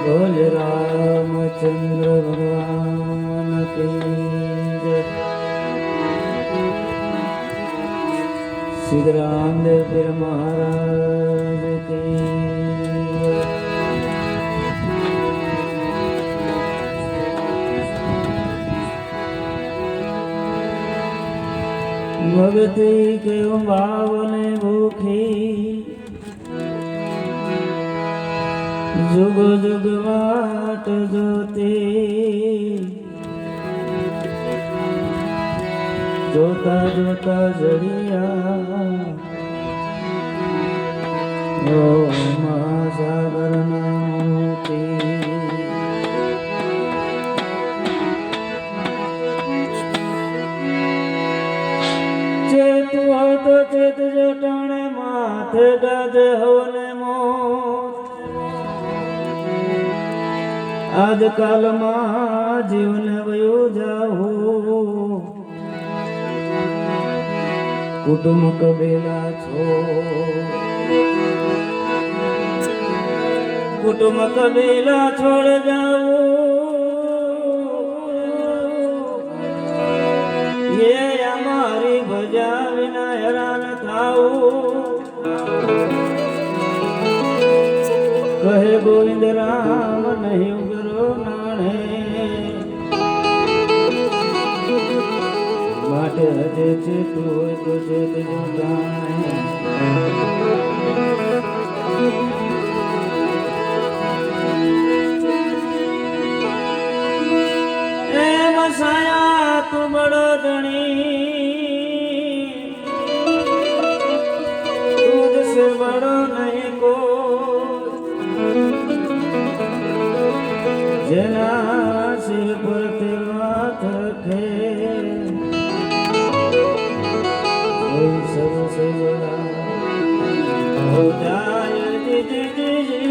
बोल रामचंद्र भगवान की जय। श्री रामदेव पीर महाराज की जय। भक्ति के भाव ने भूखी जुग जुग वाट जोती जोता जोता जड़िया ओ महासागर नामोती चेत हो तो चेत जटाणे माथे गाजे होने मोत आजकाल में जीवन वयो जाओ कुटुंब कबीला छो कुटुंब कबीला छोड़ जाओ ये हमारी भजा विना हैरान थाओ कहे गोविंद राम नहीं उगरो नाणे माटे हजे चेत होय तो चेत जो जाने ए मसाया तू बड़ो धनी दूध से बड़ो नहीं को जना सिर पर तिलवात रखे कोई सबसे बड़ा हो जाए जी जी जी जी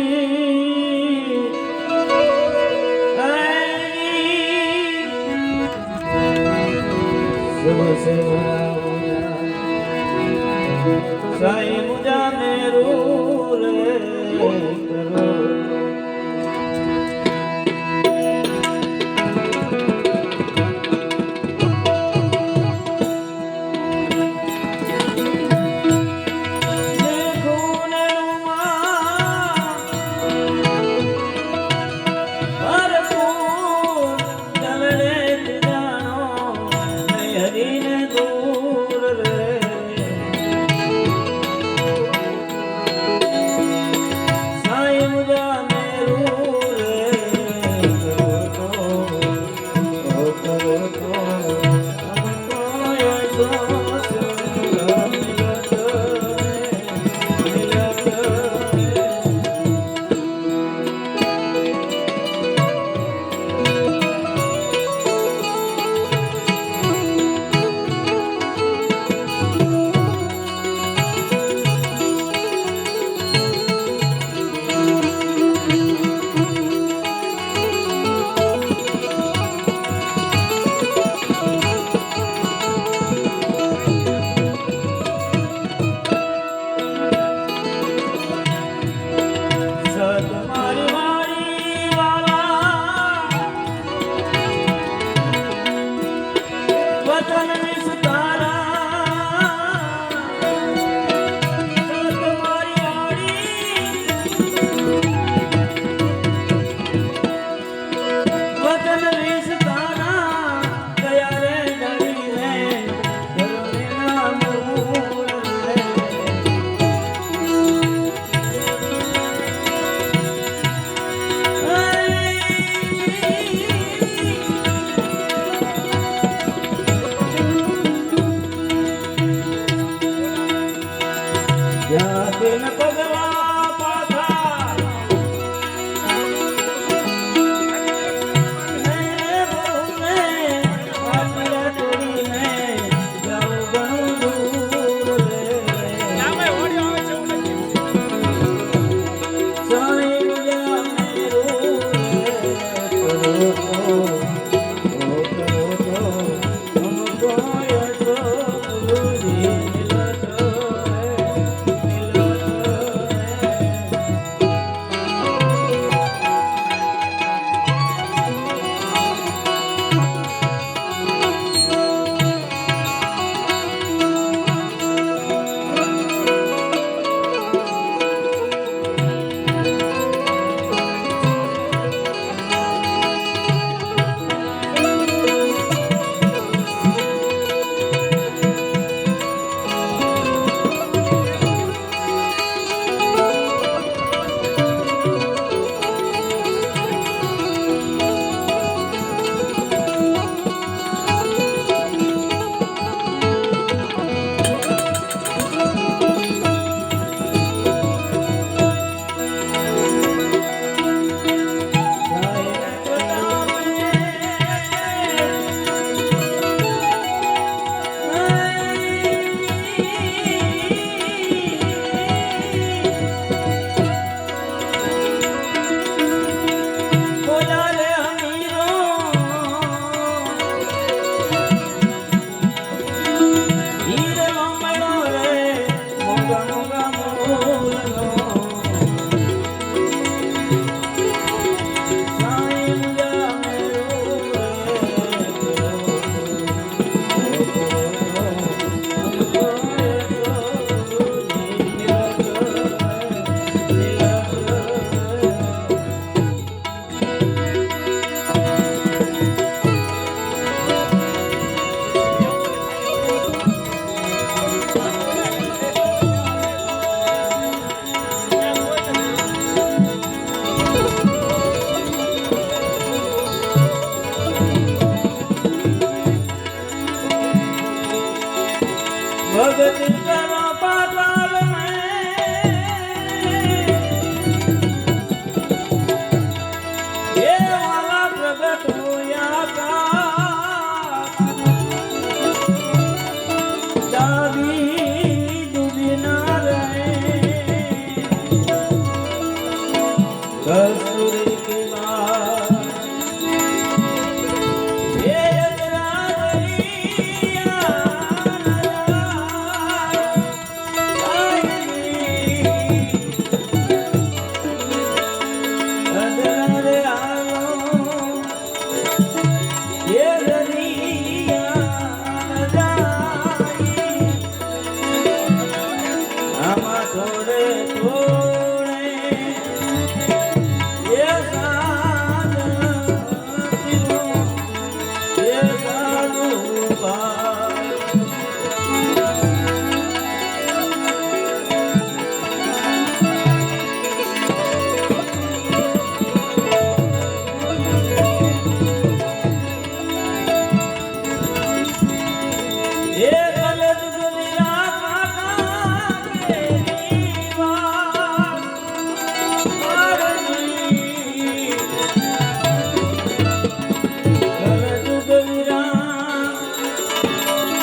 सबसे बड़ा हो जाए साईं मुझा मेरू रे करो कस्तूरी की बात ये अजरादरिया अजरारे आयो ये दरिया आमा थोड़े थोड़े ये साथ ये साधु ये गलत दुनिया के दीवार गलत दुनिया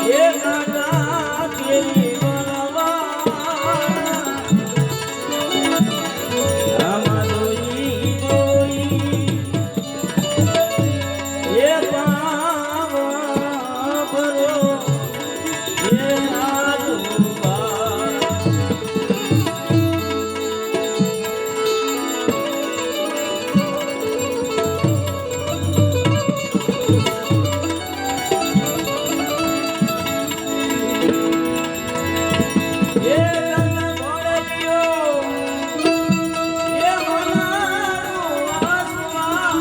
ये काटा तेरी बनवा हम दोई दोई ये पाव भरो ये साधु ये रंग घोड़ियो ये मनारो आसमान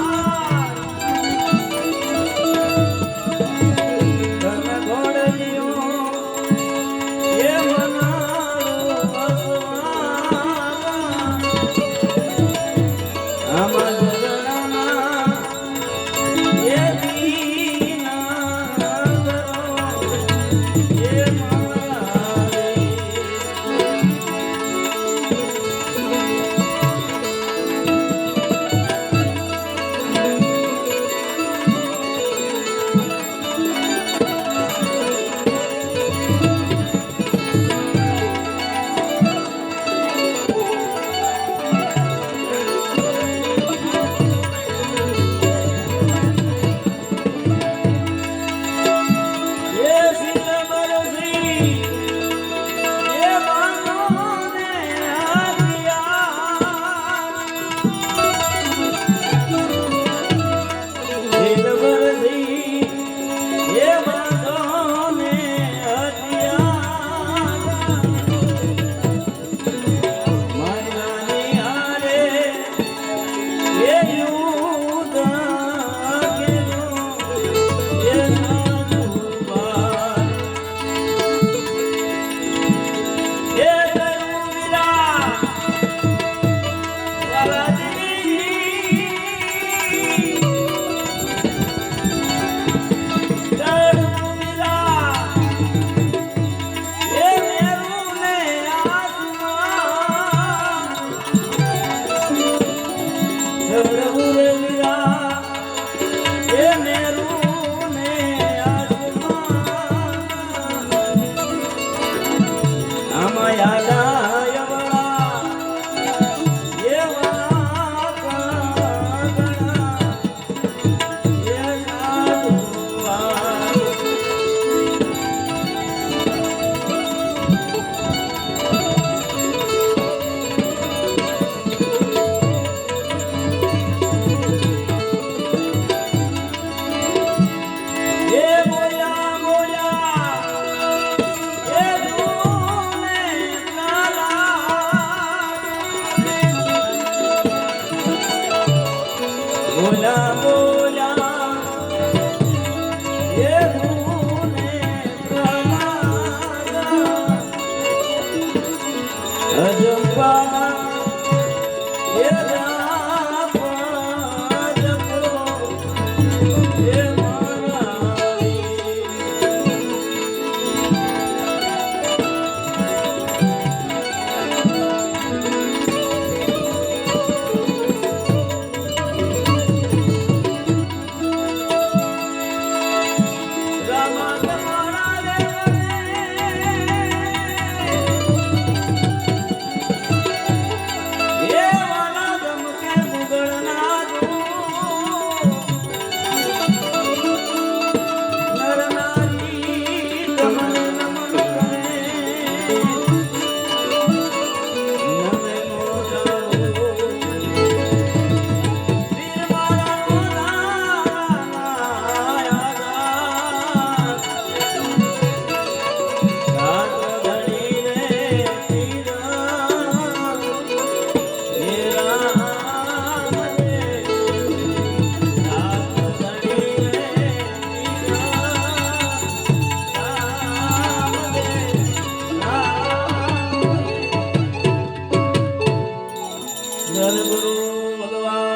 रंग घोड़ियो ये मनारो आसमान हम जगना ये दीना ये मारे ये सिलवर सी ये बांधों ने आदिया सिलवर सी ये बांधों ने आदिया मनाने आरे ये युद्ध के ये साधु ये तरुविरा वरदी तरुविरा ये मेरू ने आसमान तरुविरा ये मेरू ने आसमान हम याद आयवला ये वाका गणा ये साधु ये मोया मोया ये तूने काला मोला मोला ये तूने काला अजंपाना ये जापा जपो ये मारारी સદગુરુ ભગવાન